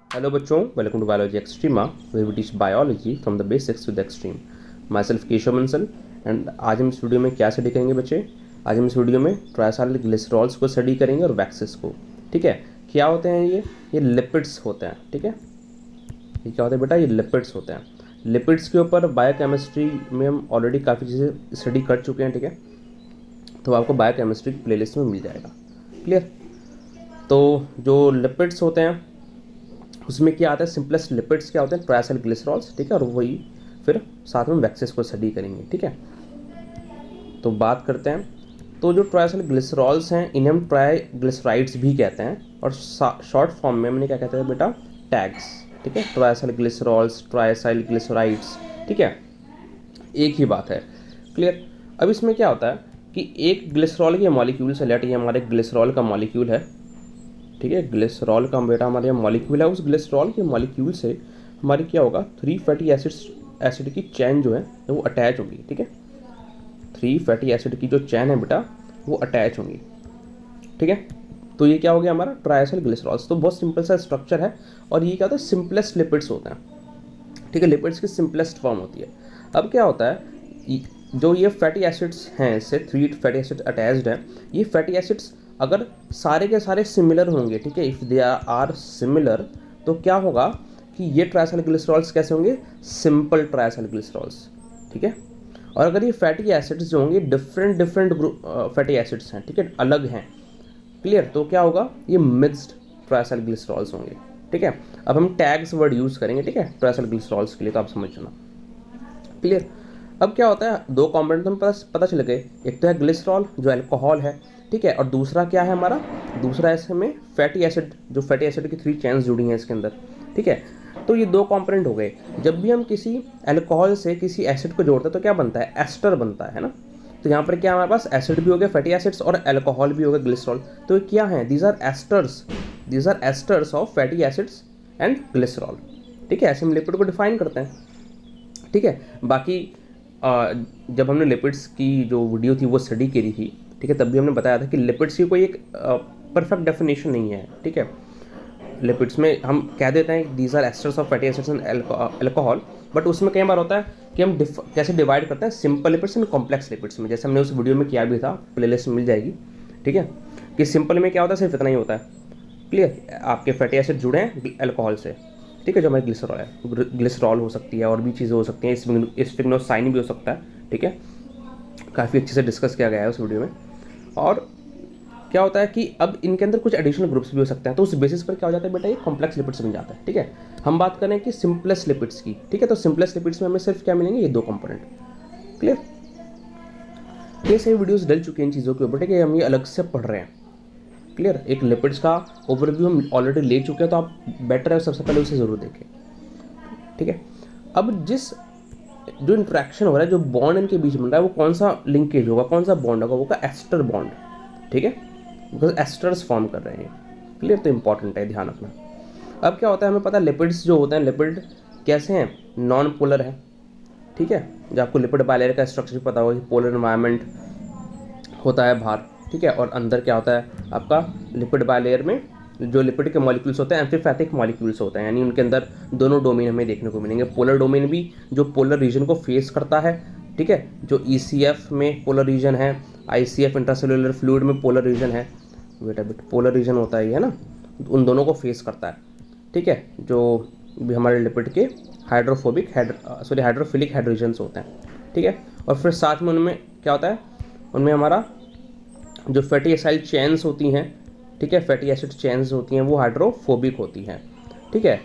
Hello बच्चों, welcome to biology extrema where we teach biology from the basics to the extreme. Myself Keshav Bansal and आज हम इस video में क्या स्टडी करेंगे बच्चे। आज हम इस वीडियो में ट्राइसाइक्लिक ग्लिसरॉल्स को स्टडी करेंगे और वैक्सेस को। ठीक है, क्या होते हैं ये लिपिड्स होते हैं। ठीक है, ये क्या होता है बेटा, ये लिपिड्स होते हैं। लिपिड्स के ऊपर बायोकेमिस्ट्री में हम ऑलरेडी काफ़ी चीज़ें स्टडी कर चुके हैं। ठीक है, तो आपको बायोकेमिस्ट्री की प्लेलिस्ट में मिल जाएगा। क्लियर। तो जो लिपिड्स होते हैं उसमें क्या आता है, सिंपलेस्ट लिपिड्स क्या होते हैं, ट्राइसाइक्लिक ग्लिसरॉल्स। ठीक है, और वही फिर साथ में वैक्सेस को स्टडी करेंगे। ठीक है, तो बात करते हैं। तो जो ट्राइसाइक्लिक ग्लिसरॉल्स हैं इन्हें हम ट्राइग्लिसराइड्स भी कहते हैं और शॉर्ट फॉर्म में हमने क्या कहते हैं बेटा, टैग्स। ठीक है, ट्राइसाइक्लिक ग्लिसरॉल्स, ट्राइसाइक्लिक ग्लिसराइड्स। ठीक है, एक ही बात है। क्लियर। अब इसमें क्या होता है कि एक ग्लिसरॉल के मॉलिक्यूल से, लेट ये हमारे ग्लिसरॉल का मॉलिक्यूल है। ठीक है, ग्लिसरॉल का बेटा हमारे यहाँ मॉलिक्यूल है। उस ग्लिसरॉल के मॉलिक्यूल से हमारी क्या होगा, 3 फैटी एसिड की चैन जो है वो अटैच होगी। ठीक है, 3 फैटी एसिड की जो चैन है बेटा वो अटैच होंगी। ठीक है, तो ये क्या हो गया हमारा ट्राइसाइक्लिक ग्लिसरॉल्स। तो बहुत सिंपल सा स्ट्रक्चर है और ये क्या होता है, सिंपलेस्ट लिपिड्स होते हैं। ठीक है, लिपिड्स की सिंपलेस्ट फॉर्म होती है। अब क्या होता है, जो ये फैटी एसिड्स हैं, इससे 3 फैटी एसिड अटैच्ड हैं, ये फैटी एसिड्स अगर सारे के सारे सिमिलर होंगे, ठीक है, इफ़ दे आर सिमिलर, तो क्या होगा कि ये ट्राइसाइक्लिक ग्लिसरॉल्स कैसे होंगे, सिंपल ट्राइसाइक्लिक ग्लिसरॉल्स। ठीक है, और अगर ये फैटी एसिड्स जो होंगे डिफरेंट ग्रुप फैटी एसिड्स हैं, ठीक है, अलग हैं। क्लियर, तो क्या होगा, ये मिक्स्ड ट्राइसाइक्लिक ग्लिसरॉल्स होंगे। ठीक है, अब हम टैग्स वर्ड यूज़ करेंगे। ठीक है, ट्राइसाइक्लिक ग्लिसरॉल्स के लिए, तो आप समझना। क्लियर। अब क्या होता है, दो कॉम्पोनेंट तो हमें पता चल गए, एक तो है ग्लिसरॉल जो अल्कोहल है। ठीक है, और दूसरा क्या है हमारा, दूसरा इसमें फैटी एसिड, जो फैटी एसिड की 3 चेन्स जुड़ी हैं इसके अंदर। ठीक है, तो ये 2 कंपोनेंट हो गए। जब भी हम किसी अल्कोहल से किसी एसिड को जोड़ते हैं तो क्या बनता है, एस्टर बनता है ना। तो यहाँ पर क्या हमारे पास एसिड भी हो गया, फैटी एसिड्स, और अल्कोहल भी हो गया, ग्लिसरॉल। तो ये क्या है, these are esters of fatty acids and glycerol. ठीक है, ऐसे हम लिपिड को डिफाइन करते हैं। ठीक है, बाकी जब हमने लिपिड्स की जो वीडियो थी वो स्टडी करी थी, ठीक है, तब भी हमने बताया था कि लिपिड्स की कोई एक परफेक्ट डेफिनेशन नहीं है। ठीक है, लिपिड्स में हम कह देते हैं these are esters of fatty acids and alcohol, but उसमें कई बार होता है कि हम कैसे डिवाइड करते हैं, simple lipids and complex lipids में, जैसे हमने उस वीडियो में किया भी था, प्लेलिस्ट मिल जाएगी। ठीक है, कि सिंपल में क्या होता है, सिर्फ इतना ही होता है। क्लियर, आपके फैटी एसिड जुड़े हैं अल्कोहल से। ठीक है, जो हमारी ग्लिसरॉल है, ग्लिसरॉल हो सकती है, और भी चीज़ें हो सकती हैं, स्फिग्नोसाइन भी हो सकता है। ठीक है, काफ़ी अच्छे से डिस्कस किया गया है उस वीडियो में। और क्या होता है कि अब इनके अंदर कुछ एडिशनल ग्रुप्स भी हो सकते हैं, तो उस बेसिस पर क्या हो जाता है बेटा, ये कॉम्प्लेक्स लिपिड्स बन जाता है। ठीक है, हम बात करें कि सिंपलेस्ट लिपिड्स की। ठीक है, तो सिंपलेस्ट लिपिड्स में हमें सिर्फ क्या मिलेंगे, ये 2 कंपोनेंट। क्लियर, ये सही वीडियोस डल चुके हैं इन चीज़ों के ऊपर। ठीक है, हम ये अलग से पढ़ रहे हैं। क्लियर, एक लिपिड्स का ओवरव्यू हम ऑलरेडी ले चुके हैं, तो आप बेटर है सबसे पहले उसे ज़रूर देखें। ठीक है, अब जो इंट्रैक्शन हो रहा है, जो बॉन्ड इनके बीच बन रहा है, वो कौन सा लिंकेज होगा, कौन सा बॉन्ड होगा, वो का एस्टर बॉन्ड। ठीक है, बिकॉज एस्टर्स फॉर्म कर रहे हैं। क्लियर, तो इंपॉर्टेंट है, ध्यान रखना। अब क्या होता है, हमें पता है लिपिड्स जो होते हैं, लिपिड कैसे हैं, नॉन पोलर है। ठीक है, जो आपको लिपिड बायलेयर का स्ट्रक्चर पता होगा, पोलर एनवायरनमेंट होता है बाहर। ठीक है, और अंदर क्या होता है आपका, लिपिड बायलेयर में जो लिपिड के मॉलिक्यूल्स होते हैं एम्फीपैथिक मॉलिक्यूल्स होते हैं, यानी उनके अंदर दोनों डोमेन हमें देखने को मिलेंगे। पोलर डोमेन भी जो पोलर रीजन को फेस करता है, ठीक है, जो ECF में पोलर रीजन है, ICF इंट्रासेलुलर फ्लूइड में पोलर रीजन है, बेटा पोलर रीजन होता है ये ना, उन दोनों को फेस करता है। ठीक है, जो भी हमारे लिपिड के हाइड्रोफिलिक हाइड्रोजन्स होते हैं। ठीक है, और फिर साथ में उनमें क्या होता है, उनमें हमारा जो फैटी एसाइल चेन्स होती हैं, ठीक है, फैटी एसिड चेन्स होती हैं, वो हाइड्रोफोबिक होती हैं। ठीक है,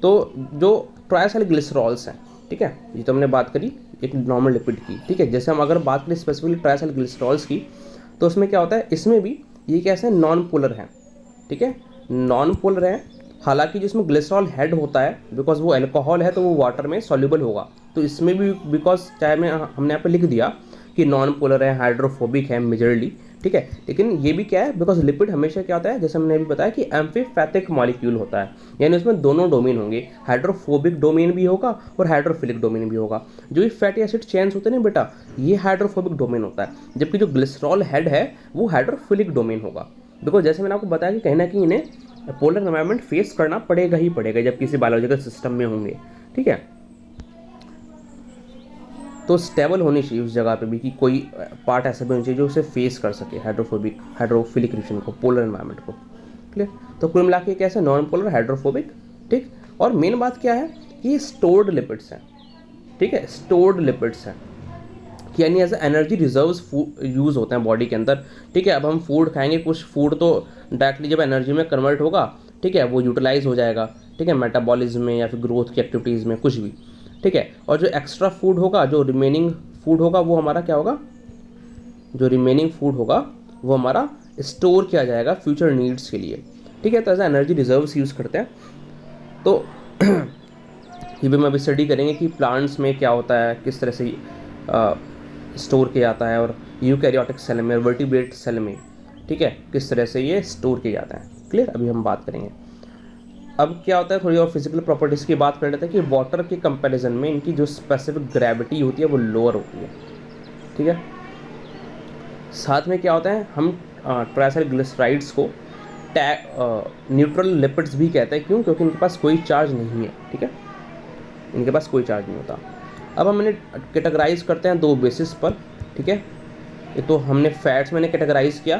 तो जो ट्राइसाइक्लिक ग्लिसरॉल्स हैं, ठीक है, ये तो हमने बात करी एक नॉर्मल लिपिड की। ठीक है, जैसे हम अगर बात करें स्पेसिफिकली ट्राइसाइक्लिक ग्लिसरॉल्स की, तो उसमें क्या होता है, इसमें भी ये कैसे नॉन पोलर हैं। ठीक है, नॉन पोलर है, हालांकि जिसमें ग्लिसरॉल हेड होता है, बिकॉज वो अल्कोहल है तो वो वाटर में सॉल्युबल होगा, तो इसमें भी बिकॉज चाहे हमने यहाँ पे लिख दिया कि नॉन पोलर है, हाइड्रोफोबिक है मेजरली। ठीक है, लेकिन ये भी क्या है, बिकॉज लिपिड हमेशा क्या होता है, जैसे हमने अभी बताया कि एम्फीपैथिक मॉलिक्यूल होता है, यानी उसमें दोनों डोमेन होंगे, हाइड्रोफोबिक डोमेन भी होगा और हाइड्रोफिलिक डोमेन भी होगा। जो ये फैटी एसिड चेन्स होते हैं ना बेटा, ये हाइड्रोफोबिक डोमेन होता है, जबकि जो ग्लिसरॉल हेड है वो हाइड्रोफिलिक डोमेन होगा। बिकॉज जैसे मैंने आपको बताया कि कहीं ना कहीं इन्हें पोलर एनवायरनमेंट फेस करना पड़ेगा ही पड़ेगा जब किसी बायोलॉजिकल सिस्टम में होंगे, ठीक है। तो स्टेबल होनी चाहिए उस जगह पे भी कि कोई पार्ट ऐसा भी होना चाहिए जो उसे फेस कर सके हाइड्रोफिलिक रीजन को, पोलर एनवायरनमेंट को। क्लियर। तो कुल मिला के कैसे नॉन पोलर हाइड्रोफोबिक, ठीक। और मेन बात क्या है कि स्टोर्ड लिपिड्स हैं, ठीक है, स्टोर्ड लिपिड्स हैं, कि यानी एज एनर्जी रिजर्व्स यूज़ होते हैं बॉडी के अंदर, ठीक है। अब हम फूड खाएंगे, कुछ फूड तो डायरेक्टली जब एनर्जी में कन्वर्ट होगा, ठीक है, वो यूटिलाइज हो जाएगा, ठीक है, मेटाबॉलिज्म में या फिर ग्रोथ की एक्टिविटीज़ में, कुछ भी, ठीक है। और जो एक्स्ट्रा फूड होगा, जो रिमेनिंग फूड होगा, वो हमारा क्या होगा, जो रिमेनिंग फूड होगा वो हमारा स्टोर किया जाएगा फ्यूचर नीड्स के लिए, ठीक है। तो ऐसा एनर्जी रिजर्व्स यूज़ करते हैं। तो ये भी हम अभी स्टडी करेंगे कि प्लांट्स में क्या होता है, किस तरह से स्टोर किया जाता है, और यूकैरियोटिक सेल में, वर्टिब्रेट सेल में, ठीक है, किस तरह से ये स्टोर किया जाता है। क्लियर। अभी हम बात करेंगे। अब क्या होता है, थोड़ी और फिजिकल प्रॉपर्टीज़ की बात कर लेते हैं कि वाटर के कंपैरिजन में इनकी जो स्पेसिफिक ग्रेविटी होती है वो लोअर होती है, ठीक है। साथ में क्या होता है, हम ट्राइसाइक्लिसराइड्स को न्यूट्रल लिपिड्स भी कहते हैं। क्यों? क्योंकि इनके पास कोई चार्ज नहीं है, ठीक है, इनके पास कोई चार्ज नहीं होता। अब हम इन्हें कैटेगराइज करते हैं दो बेसिस पर, ठीक है। ये तो हमने फैट्स में कैटेगराइज किया,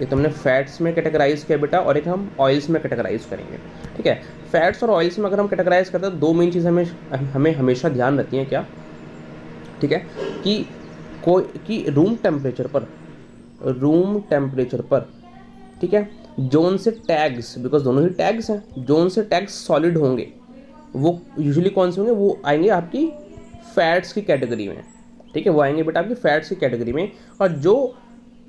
ये तो हमने फैट्स में कैटेगराइज किया बेटा, और एक हम ऑयल्स में कैटेगराइज करेंगे, ठीक है। फैट्स और ऑयल्स में अगर हम कैटेगराइज करते हैं, दो मेन चीज़ हमें हमेशा ध्यान रहती हैं, क्या, ठीक है, कि रूम टेम्परेचर पर, ठीक है, जोन से टैग्स, बिकॉज दोनों ही टैग्स हैं, जोन से टैग्स सॉलिड होंगे, वो यूजुअली कौन से होंगे, वो आएंगे आपकी फैट्स की कैटेगरी में, ठीक है, वो आएंगे बेटा आपकी फैट्स की कैटेगरी में। और जो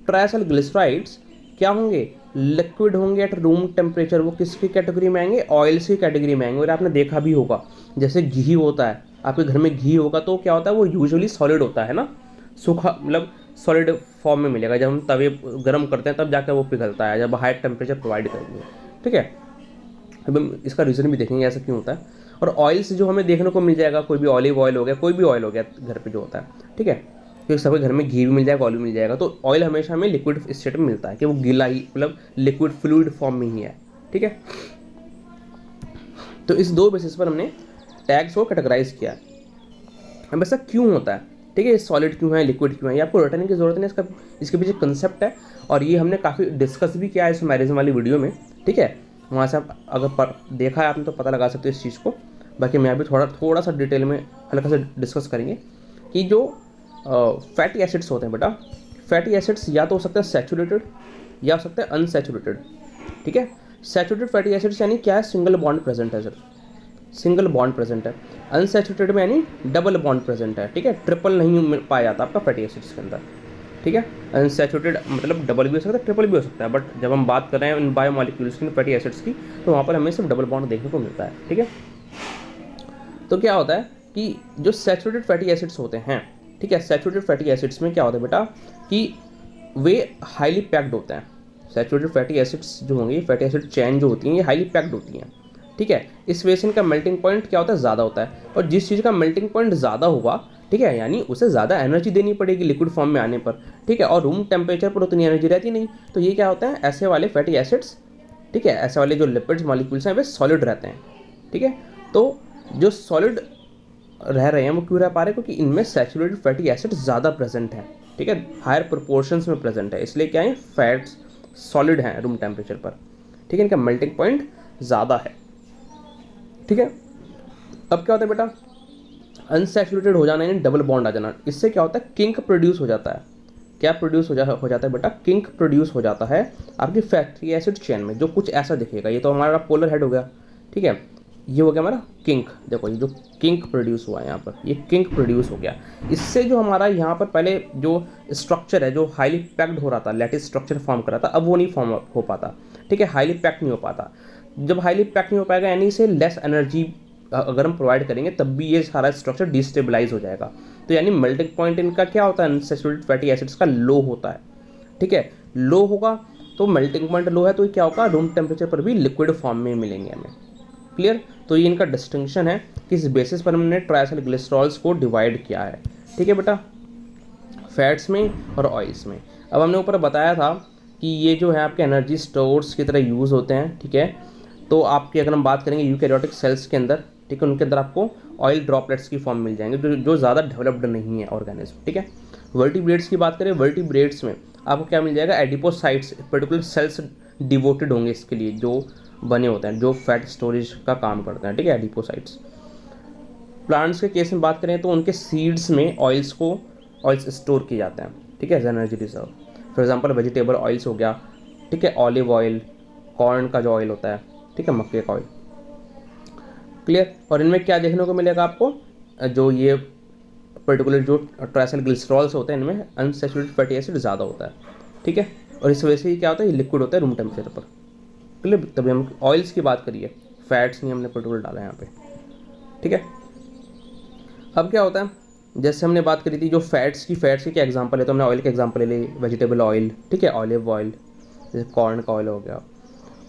ट्राइसल्ग्लिसराइड्स क्या होंगे, लिक्विड होंगे एट रूम टेम्परेचर, वो किसकी कैटेगरी में आएंगे, ऑयल्स की कैटेगरी में आएंगे। और आपने देखा भी होगा, जैसे घी होता है, आपके घर में घी होगा तो क्या होता है, वो यूजुअली सॉलिड होता है ना, सूखा, मतलब सॉलिड फॉर्म में मिलेगा। जब हम तवे गर्म करते हैं तब जाकर वो पिघलता है, जब हाई टेम्परेचर प्रोवाइड करेंगे, ठीक है। अब हम इसका रीज़न भी देखेंगे ऐसा क्यों होता है। और ऑयल्स जो हमें देखने को मिल जाएगा, कोई भी ऑलिव ऑयल हो गया, कोई भी ऑयल हो गया घर पे जो होता है, ठीक है, क्योंकि सबके घर में घी भी मिल जाएगा, ऑयल भी मिल जाएगा। तो ऑयल हमेशा हमें लिक्विड स्टेट में मिलता है, कि वो गीला ही, मतलब लिक्विड फ्लूइड फॉर्म में ही है, ठीक है। तो इस दो बेसिस पर हमने टैग्स को कैटेगराइज किया है। अब ऐसा क्यों होता है, ठीक है, सॉलिड क्यों है, लिक्विड क्यों है, ये आपको रटने की जरूरत नहीं, इसके पीछे कंसेप्ट है, और ये हमने काफ़ी डिस्कस भी किया है इस मैरिज्म वाली वीडियो में, ठीक है। वहाँ से आप अगर देखा है आपने तो पता लगा सकते हो इस चीज़ को। बाकी मैं अभी थोड़ा सा डिटेल में हल्का सा डिस्कस करेंगे कि जो फैटी एसिड्स होते हैं बेटा, फैटी एसिड्स या तो हो सकते हैं सैचुरेटेड या हो सकते हैं अनसैचुरेटेड, ठीक है। सैचुरेटेड फैटी एसिड्स यानी क्या है, सिंगल बॉन्ड प्रेजेंट है सर, सिंगल बॉन्ड प्रेजेंट है। अनसैचुरेटेड में यानी डबल बॉन्ड प्रेजेंट है, ठीक है, ट्रिपल नहीं पाया जाता आपका फैटी एसिड्स के अंदर, ठीक है। अनसैचुरेटेड मतलब डबल भी हो सकता है, ट्रिपल भी हो सकता है, बट जब हम बात कर रहे हैं इन बायोमोलिक्यूल्स की, फैटी एसिड्स की, तो वहाँ पर हमें सिर्फ डबल बॉन्ड देखने को मिलता है, ठीक है। तो क्या होता है कि जो सैचुरेटेड फैटी एसिड्स होते हैं, ठीक है, सैचुरेटेड फैटी एसिड्स में क्या होता है बेटा कि वे हाईली पैक्ड होते हैं। सैचुरेटेड फैटी एसिड्स जो होंगे, फैटी एसिड चेन जो होती हैं, ये हाईली पैक्ड होती हैं, ठीक है। इस वजह से इनका मेल्टिंग पॉइंट क्या होता है, ज़्यादा होता है। और जिस चीज़ का मेल्टिंग पॉइंट ज़्यादा होगा, ठीक है, यानी उसे ज़्यादा एनर्जी देनी पड़ेगी लिक्विड फॉर्म में आने पर, ठीक है, और रूम टेम्परेचर पर उतनी एनर्जी रहती नहीं। तो ये क्या होता है, ऐसे वाले फैटी एसिड्स, ठीक है, ऐसे वाले जो लिपिड्स मॉलिक्यूल्स हैं वे सॉलिड रहते हैं, ठीक है। तो जो सॉलिड रह रहे हैं वो क्यों रह पा रहे हैं, क्योंकि इनमें सैचुरेटेड फैटी एसिड ज़्यादा प्रेजेंट है, ठीक है, हायर प्रोपोर्शंस में प्रेजेंट है, इसलिए क्या है, फैट्स सॉलिड हैं रूम टेम्परेचर पर, ठीक है, इनका मेल्टिंग पॉइंट ज़्यादा है, ठीक है। अब क्या होता है बेटा, अनसैचुरेटेड हो जाना यानी डबल बॉन्ड आ जाना, इससे क्या होता है, किंक प्रोड्यूस हो जाता है। क्या प्रोड्यूस हो जाता है बेटा, किंक प्रोड्यूस हो जाता है आपकी फैटी एसिड चेन में, जो कुछ ऐसा दिखेगा। ये तो हमारा पोलर हेड हो गया, ठीक है, ये हो गया हमारा किंक। देखो ये जो किंक प्रोड्यूस हुआ है यहाँ पर, ये किंक प्रोड्यूस हो गया। इससे जो हमारा यहाँ पर पहले जो स्ट्रक्चर है, जो हाईली पैक्ड हो रहा था, लैटिस स्ट्रक्चर फॉर्म कर रहा था, अब वो नहीं फॉर्म हो पाता, ठीक है, हाईली पैक्ड नहीं हो पाता। जब हाईली पैक्ड नहीं हो पाएगा यानी इसे लेस एनर्जी अगर हम प्रोवाइड करेंगे तब भी ये सारा स्ट्रक्चर डिस्टेबलाइज हो जाएगा। तो यानी मेल्टिंग पॉइंट इनका क्या होता है, अनसैचुरेटेड फैटी एसिड्स का लो होता है, ठीक है, लो होगा तो मेल्टिंग पॉइंट लो है तो क्या होगा, रूम टेम्परेचर पर भी लिक्विड फॉर्म में मिलेंगे हमें। क्लियर। तो ये इनका डिस्टिंक्शन है, किस बेसिस पर हमने ट्राइसल्ग्लिसरॉल्स को डिवाइड किया है, ठीक है बेटा, फैट्स में और ऑयल्स में। अब हमने ऊपर बताया था कि ये जो है आपके एनर्जी स्टोर्स की तरह यूज़ होते हैं, ठीक है। तो आपकी अगर हम बात करेंगे यूकैरियोटिक सेल्स के अंदर, ठीक है, उनके अंदर आपको ऑयल ड्रॉपलेट्स की फॉर्म मिल जाएंगे जो ज़्यादा डेवलप्ड नहीं है ऑर्गेनिज्म, ठीक है। वर्टिब्रेट्स की बात करें, वर्टिब्रेट्स में आपको क्या मिल जाएगा, एडिपोसाइट्स, पर्टिकुलर सेल्स डिवोटेड होंगे इसके लिए, जो बने होते हैं, जो फैट स्टोरेज का काम करते हैं, ठीक है, एडिपोसाइट्स। प्लांट्स के केस में बात करें तो उनके सीड्स में ऑयल्स स्टोर किए जाते हैं, ठीक है, as energy reserve. For example vegetable oils हो गया, ठीक है, ऑलिव ऑयल, कॉर्न का जो ऑयल होता है, ठीक है, मक्के का ऑयल, क्लियर। और इनमें क्या देखने को मिलेगा आपको, जो ये पर्टिकुलर जो ट्राइसल्ग्लिसरॉल्स होते हैं इनमें अनसैचुरेटेड फैटी एसिड ज़्यादा होता है, ठीक है। और इस वजह से ये क्या होता है, ये लिक्विड होता है रूम टेम्परेचर पर, क्लियर। तभी हम ऑयल्स की बात करिए, फैट्स नहीं हमने पर्टिकुलर डाला है यहाँ पे, ठीक है। अब क्या होता है, जैसे हमने बात करी थी जो फैट्स की क्या एग्जांपल है, तो हमने ऑयल के एग्जांपल ले ली, वेजिटेबल ऑयल, ठीक है, ऑलिव ऑयल, जैसे कॉर्न का ऑयल हो गया।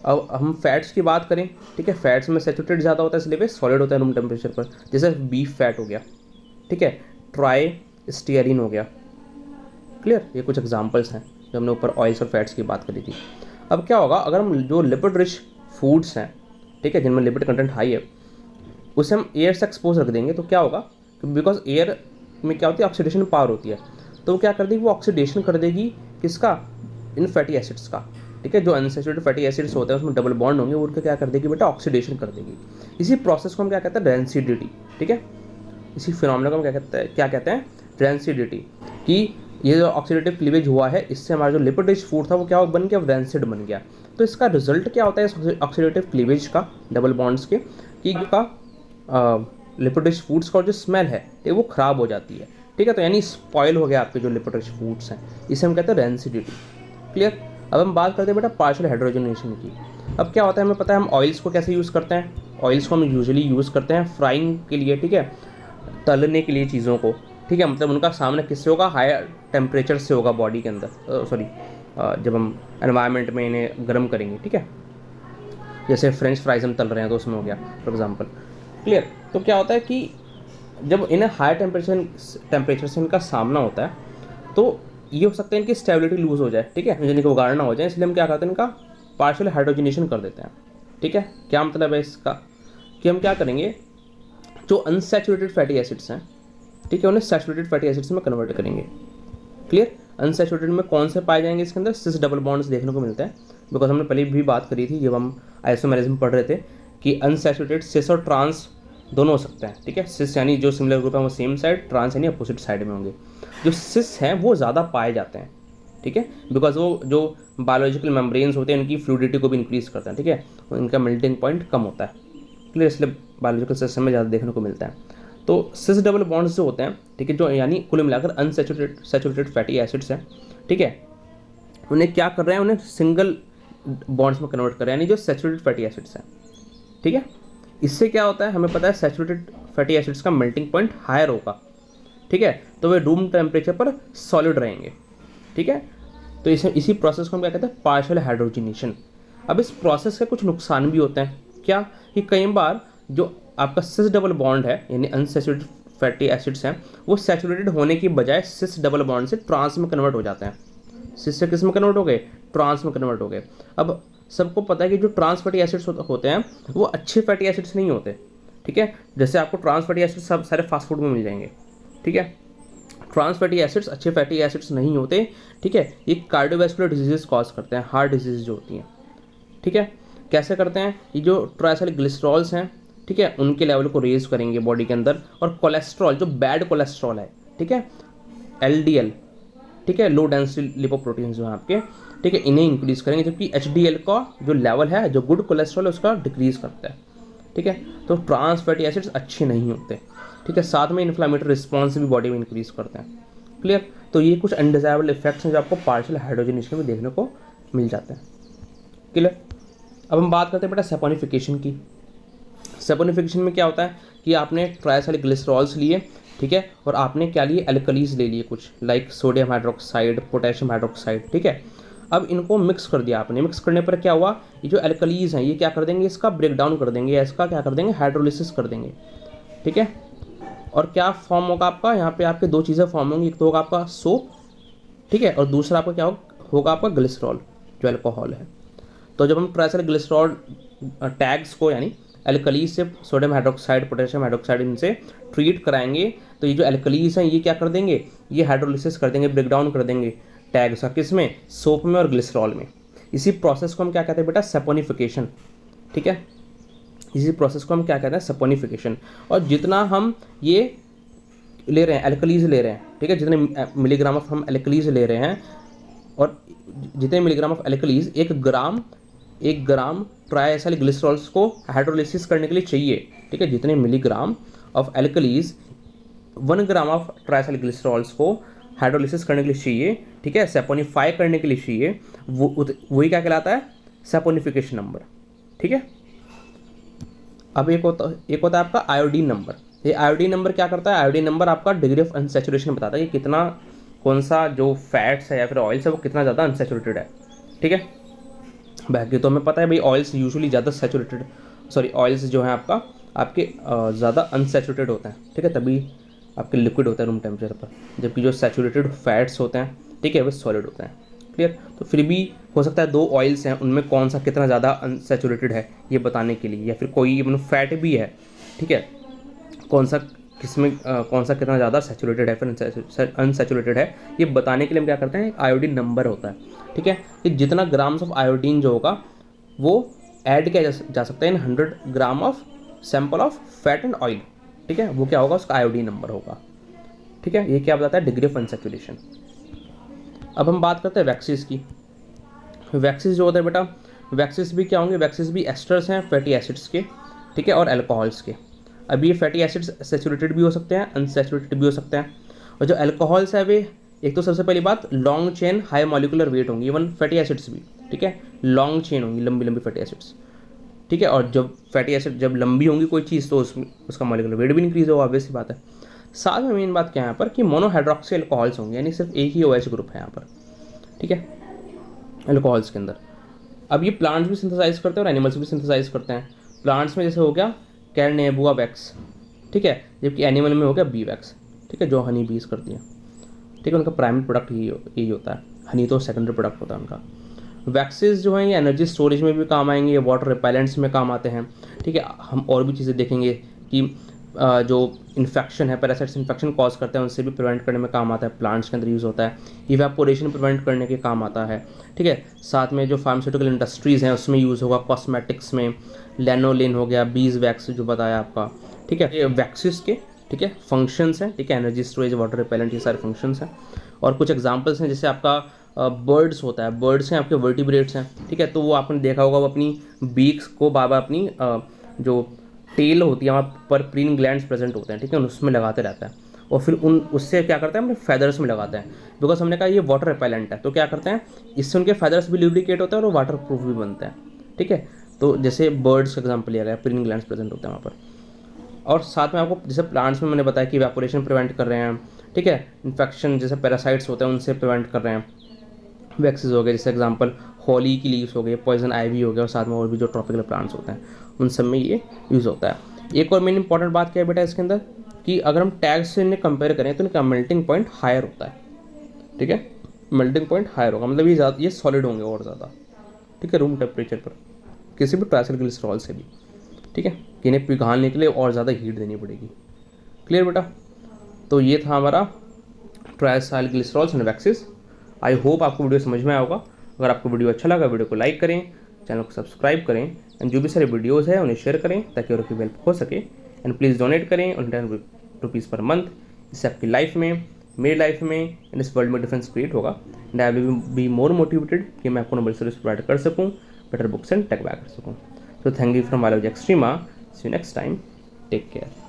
अब हम फैट्स की बात करें, ठीक है, फैट्स में सैचुरेटेड ज़्यादा होता है इसलिए वे सॉलिड होता है रूम टेम्परेचर पर, जैसे बीफ फैट हो गया, ठीक है, ट्राई स्टीयरिन हो गया, क्लियर। ये कुछ एग्जांपल्स हैं जो हमने ऊपर ऑयल्स और फैट्स की बात करी थी। अब क्या होगा, अगर हम जो लिपिड रिच फूड्स हैं, ठीक है, जिनमें लिपिड कंटेंट हाई है, उसे हम एयर से एक्सपोज रख देंगे तो क्या होगा, बिकॉज एयर में क्या होती है, ऑक्सीडेशन पावर होती है, तो वो क्या कर देगी, वो ऑक्सीडेशन कर देगी किसका, इन फैटी एसिड्स का, ठीक है। जो अनसैचुरेटेड फैटी एसिड्स होते हैं उसमें डबल बॉन्ड होंगे, वो उनका क्या कर देगी बेटा, ऑक्सीडेशन कर देगी। इसी प्रोसेस को हम क्या कहते हैं, रेंसिडिटी, ठीक है। इसी फिनोमेना को हम क्या कहते हैं, रेंसिडिटी, कि ये जो ऑक्सीडेटिव क्लीवेज हुआ है इससे हमारा जो लिपिड रिच फूड था वो क्या बन गया, रेंसिड बन गया। तो इसका रिजल्ट क्या होता है इस ऑक्सीडेटिव क्लीवेज का, डबल बॉन्ड्स के, कि का लिपिड रिच फूड्स का जो स्मेल है वो ख़राब हो जाती है, ठीक है। तो यानी स्पॉइल हो गया आपके जो लिपिड रिच फूड्स हैं, इसे हम कहते हैं रेंसिडिटी, क्लियर। अब हम बात करते हैं बेटा पार्शियल हाइड्रोजनेशन की। अब क्या होता है, हमें पता है हम ऑयल्स को कैसे यूज़ करते हैं, ऑयल्स को हम यूजुअली यूज़ करते हैं फ्राइंग के लिए, ठीक है, तलने के लिए चीज़ों को, ठीक है। मतलब उनका सामने किससे होगा, हायर टेम्परेचर से होगा बॉडी के अंदर, जब हम एनवायरनमेंट में इन्हें गर्म करेंगे, ठीक है। जैसे फ्रेंच फ्राइज हम तल रहे हैं तो उसमें हो गया फॉर एग्जांपल, क्लियर। तो क्या होता है कि जब इन्हें हायर टेम्परेचर से इनका सामना होता है तो ये हो सकता है इनकी स्टेबिलिटी लूज़ हो जाए, ठीक है, इनके उगाड़ ना हो जाए, इसलिए हम क्या करते हैं, इनका पार्शियल हाइड्रोजनेशन कर देते हैं, ठीक है। क्या मतलब है इसका, कि हम क्या करेंगे, जो अनसैचुरेटेड फैटी एसिड्स हैं, ठीक है, उन्हें सैचुरेटेड फैटी एसिड्स में कन्वर्ट करेंगे, क्लियर। अनसैचुरेटेड में कौन से पाए जाएंगे, इसके अंदर सिस डबल बॉन्ड्स देखने को मिलते हैं, बिकॉज हमने पहले भी बात करी थी जब हम आइसोमेरिज्म पढ़ रहे थे कि अनसैचुरेटेड सिस और ट्रांस दोनों हो सकते हैं, ठीक है। सिस यानी जो सिमिलर ग्रुप है वो सेम साइड, ट्रांस यानी अपोजिट साइड में होंगे। जो सिस हैं वो ज़्यादा पाए जाते हैं, ठीक है, बिकॉज वो जो बायोलॉजिकल मेम्ब्रेन्स होते हैं उनकी फ्लूइडिटी को भी इंक्रीज़ करते हैं, ठीक है, उनका मेल्टिंग पॉइंट कम होता है, क्लियर, इसलिए बायोलॉजिकल सिस्टम में ज़्यादा देखने को मिलता है। तो सिस डबल बॉन्ड्स जो होते हैं, ठीक है, जो यानी कुल मिलाकर अनसैचुरेटेड फैटी एसिड्स हैं, ठीक है, उन्हें क्या कर रहे हैं, उन्हें सिंगल बॉन्ड्स में कन्वर्ट कर रहे हैं, यानी जो सैचुरेटेड फैटी एसिड्स हैं, ठीक है। इससे क्या होता है, हमें पता है सैचुरेटेड फैटी एसिड्स का मेल्टिंग पॉइंट हायर होगा, ठीक है, तो वे रूम टेम्परेचर पर सॉलिड रहेंगे, ठीक है। तो इसी प्रोसेस को हम क्या कहते हैं, पार्शियल हाइड्रोजनेशन। अब इस प्रोसेस के कुछ नुकसान भी होते हैं, क्या, कि कई बार जो आपका सिस डबल बॉन्ड है यानी अनसैचुरेटेड फैटी एसिड्स हैं वो सैचुरेटेड होने की बजाय सिस डबल बॉन्ड से ट्रांस में कन्वर्ट हो जाते हैं। सिस से किस में कन्वर्ट हो गए, ट्रांस में कन्वर्ट हो गए। अब सबको पता है कि जो ट्रांस फैटी एसिड्स होते हैं वो अच्छे फैटी एसिड्स नहीं होते, ठीक है। जैसे आपको ट्रांस फैटी एसिड्स सब सारे फास्ट फूड में मिल जाएंगे, ठीक है। ट्रांस फैटी एसिड्स अच्छे फैटी एसिड्स नहीं होते, ठीक है। ये कार्डियोवैस्कुलर डिजीजेस कॉज करते हैं, हार्ट डिजीज जो होती हैं, ठीक है। कैसे करते हैं, ये जो ट्राइसल्ग्लिसरॉल्स हैं, ठीक है, उनके लेवल को रेज करेंगे बॉडी के अंदर, और कोलेस्ट्रॉल जो बैड कोलेस्ट्रॉल है, ठीक है, LDL, ठीक है, लो डेंसिटी लिपोप्रोटीन जो है आपके, ठीक है, इन्हें इंक्रीज करेंगे, जबकि HDL का जो लेवल है, जो गुड कोलेस्ट्रॉल है उसका डिक्रीज करता है, ठीक है। तो ट्रांस फैटी एसिड्स अच्छे नहीं होते, ठीक है। साथ में इन्फ्लामेटरी रिस्पॉन्स भी बॉडी में इंक्रीज करते हैं, क्लियर। तो ये कुछ अनडिजायरेबल इफेक्ट्स हैं जो आपको पार्शियल हाइड्रोजनेशन में देखने को मिल जाते हैं, क्लियर। अब हम बात करते हैं बेटा सैपोनिफिकेशन की। सैपोनिफिकेशन में क्या होता है कि आपने ट्राइसल्ग्लिसरॉल्स लिए, ठीक है, और आपने क्या लिए, एल्कलीज ले लिए कुछ, like sodium hydroxide, potassium hydroxide, ठीक है। अब इनको मिक्स कर दिया आपने, मिक्स करने पर क्या हुआ, ये जो एल्कलीज हैं ये क्या कर देंगे, इसका ब्रेक डाउन कर देंगे, इसका क्या कर देंगे, हाइड्रोलिसिस कर देंगे, ठीक है। और क्या फॉर्म होगा आपका, यहाँ पे आपके दो चीज़ें फॉर्म होंगी, एक तो होगा आपका सोप, ठीक है, और दूसरा आपका क्या होगा आपका ग्लिसरॉल, जो अल्कोहल है। तो जब हम ट्राइसल्ग्लिसरॉल टैग्स को यानी एल्कलीज से सोडियम हाइड्रोक्साइड, पोटेशियम हाइड्रोक्साइड इनसे ट्रीट कराएंगे तो ये जो एल्कलीज हैं ये क्या कर देंगे, ये हाइड्रोलिसिस कर देंगे, ब्रेक डाउन कर देंगे टैग्स का, किस में, सोप में और ग्लिसरॉल में। इसी प्रोसेस को हम क्या कहते हैं बेटा, सपोनिफिकेशन। ठीक है, इसी प्रोसेस को हम क्या कहते हैं, सपोनिफिकेशन। और जितना हम ये ले रहे हैं, एल्कलीज ले रहे हैं, ठीक है, जितने मिलीग्राम ऑफ हम एल्कलीज ले रहे हैं और जितने milligram of alkalis 1 gram triacyl glycerols को हाइड्रोलिसिस करने के लिए चाहिए। ठीक है, जितने milligram of alkalis 1 gram of triacyl glycerols को हाइड्रोलिसिस करने के लिए चाहिए, ठीक है, सेपोनिफाई करने के लिए चाहिए, वही क्या कहलाता है, सेपोनिफिकेशन नंबर। ठीक है, अब एक होता है आपका आयोडीन नंबर। ये आयोडीन नंबर क्या करता है, आयोडीन नंबर आपका डिग्री ऑफ अनसैचुरेशन बताता है कि कितना, कौन सा जो फैट्स है या फिर ऑयल्स है वो कितना ज़्यादा अनसैचुरेटेड है। ठीक है, बाकी तो हमें पता है भाई ऑयल्स यूजुअली ज़्यादा सैचुरेटेड, ऑयल्स जो है आपके ज़्यादा अनसैचुरेटेड होते हैं। ठीक है, तभी आपके लिक्विड होता है रूम टेम्परेचर पर, जबकि जो सैचुरेटेड फैट्स होते हैं, ठीक है, वो सॉलिड होते हैं। क्लियर, तो फिर भी हो सकता है 2 ऑयल्स हैं, उनमें कौन सा कितना ज़्यादा अनसैचुरेटेड है ये बताने के लिए, या फिर कोई इवन फैट भी है, ठीक है, कौन सा कितना ज़्यादा सैचुरेटेड है फिर अनसैचुरेटेड है, ये बताने के लिए हम क्या करते हैं, एक आयोडीन नंबर होता है। ठीक है, कि जितना ग्राम्स ऑफ आयोडीन जो होगा वो ऐड किया जा सकता है इन 100 gram of sample of fat and oil. ठीक है, वो क्या होगा, उसका आयोडीन नंबर होगा। ठीक है, ये क्या बताता है, डिग्री ऑफ अनसैचुरेशन। अब हम बात करते हैं वैक्सीज की। वैक्सीज जो होता है बेटा, वैक्सीज भी क्या होंगे, वैक्सीज भी एस्टर्स हैं फैटी एसिड्स के, ठीक है, और अल्कोहल्स के। अब ये फैटी एसिड्स सैचुरेटेड भी हो सकते हैं, अनसैचुरेटेड भी हो सकते हैं। और जो अल्कोहल्स है वे, एक तो सबसे पहली बात, long chain high molecular weight होंगी, इवन फैटी एसिड्स भी, ठीक है, लॉन्ग चेन होंगी, लंबी लंबी फैटी एसिड्स। ठीक है, और जब फैटी एसिड जब लंबी होंगी कोई चीज़ तो उसका मॉलिकुलर वेट भी इंक्रीज होगा, ऑब्वियस सी बात है। साथ में मेन बात क्या है यहाँ पर कि मोनोहाइड्रोक्सी अल्कोहल्स होंगे, यानी सिर्फ एक ही OH ग्रुप है यहाँ पर। ठीक है, अल्कोहल्स के अंदर। अब ये प्लांट्स भी सिंथेसाइज करते हैं और एनिमल्स भी सिंथेसाइज करते हैं। प्लांट्स में जैसे हो गया कैरनेबुआ वैक्स, ठीक है, जबकि एनिमल में हो गया बी वैक्स, ठीक है, जो हनी बीज करती है। ठीक है, उनका प्राइमरी प्रोडक्ट यही होता है, हनी तो सेकेंडरी प्रोडक्ट होता है उनका। वैक्सीज जो हैं ये एनर्जी स्टोरेज में भी काम आएंगे, वाटर रिपेलेंट्स में काम आते हैं। ठीक है, हम और भी चीज़ें देखेंगे कि जो इन्फेक्शन है, पैरासाइट्स इन्फेक्शन कॉज करते हैं, उनसे भी प्रिवेंट करने में काम आता है, प्लांट्स के अंदर यूज़ होता है। इवेपोरेशन प्रिवेंट करने के काम आता है। ठीक है, साथ में जो फार्मास्यूटिकल इंडस्ट्रीज़ हैं उसमें यूज़ होगा, कॉस्मेटिक्स में लैनोलिन हो गया, बीज वैक्स जो बताया आपका। ठीक है, ये वैक्सीज के, ठीक है, फंक्शंस हैं, ठीक है, एनर्जी स्टोरेज, वाटर रिपेलेंट, ये सारे फंक्शंस हैं। और कुछ एग्जांपल्स हैं, जैसे आपका बर्ड्स होता है, बर्ड्स हैं आपके वर्टिब्रेट्स हैं, ठीक है, तो वो आपने देखा होगा वो अपनी बीक्स को बाबा अपनी जो टेल होती है वहाँ पर प्रीन ग्लैंड्स प्रेजेंट होते हैं, ठीक है, उसमें लगाते रहता है और फिर उससे क्या करते हैं, अपने फेदर्स में लगाते हैं, बिकॉज हमने कहा ये वाटर रिपेलेंट है, तो क्या करते हैं, इससे उनके फेदर्स भी ल्यूब्रिकेट होते हैं और वो वाटर प्रूफ भी बनते हैं। ठीक है, तो जैसे बर्ड्स का एग्जाम्पल लिया गया, प्रीन ग्लैंड्स प्रेजेंट होते हैं वहाँ पर। और साथ में आपको जैसे प्लांट्स में मैंने बताया कि इवेपोरेशन प्रिवेंट कर रहे हैं, ठीक है, इन्फेक्शन जैसे पैरासाइट्स होते हैं उनसे प्रिवेंट कर रहे हैं। वैक्सीज हो गए, जैसे एग्जांपल हॉली की लीव्स हो गए, पॉइजन आइवी हो गया, और साथ में और भी जो ट्रॉपिकल प्लांट्स होते हैं उन सब में ये यूज़ होता है। एक और मेन इंपॉर्टेंट बात क्या है बेटा इसके अंदर, कि अगर हम टैग्स से इन्हें कंपेयर करें तो इनका मेल्टिंग पॉइंट हायर होता है। ठीक है, मेल्टिंग पॉइंट हायर होगा, मतलब ये सॉलिड होंगे और ज़्यादा, ठीक है, रूम टेम्परेचर पर, किसी भी ट्राइसल्ग्लिसरॉल से भी। ठीक है, इन्हें पिघालने के लिए और ज़्यादा हीट देनी पड़ेगी। क्लियर बेटा, तो ये था हमारा ट्राइसल्ग्लिसरॉल्स एंड वैक्सीज। आई होप आपको वीडियो समझ में आया होगा। अगर आपको वीडियो अच्छा लगा, वीडियो को लाइक करें, चैनल को सब्सक्राइब करें, एंड जो भी सारे वीडियोज़ हैं उन्हें शेयर करें ताकि और की हेल्प हो सके। एंड प्लीज़ डोनेट करें 10 रुपीज़ पर मंथ। इससे आपकी लाइफ में, मेरी लाइफ में एंड इस वर्ल्ड में डिफरेंस क्रिएट होगा। And I will be more motivated कि मैं आपको नॉलेज सर्विस प्रोवाइड कर सकूँ, better books and take back कर सकूँ। So thank you from Biology Extrema. See you next time. Take care.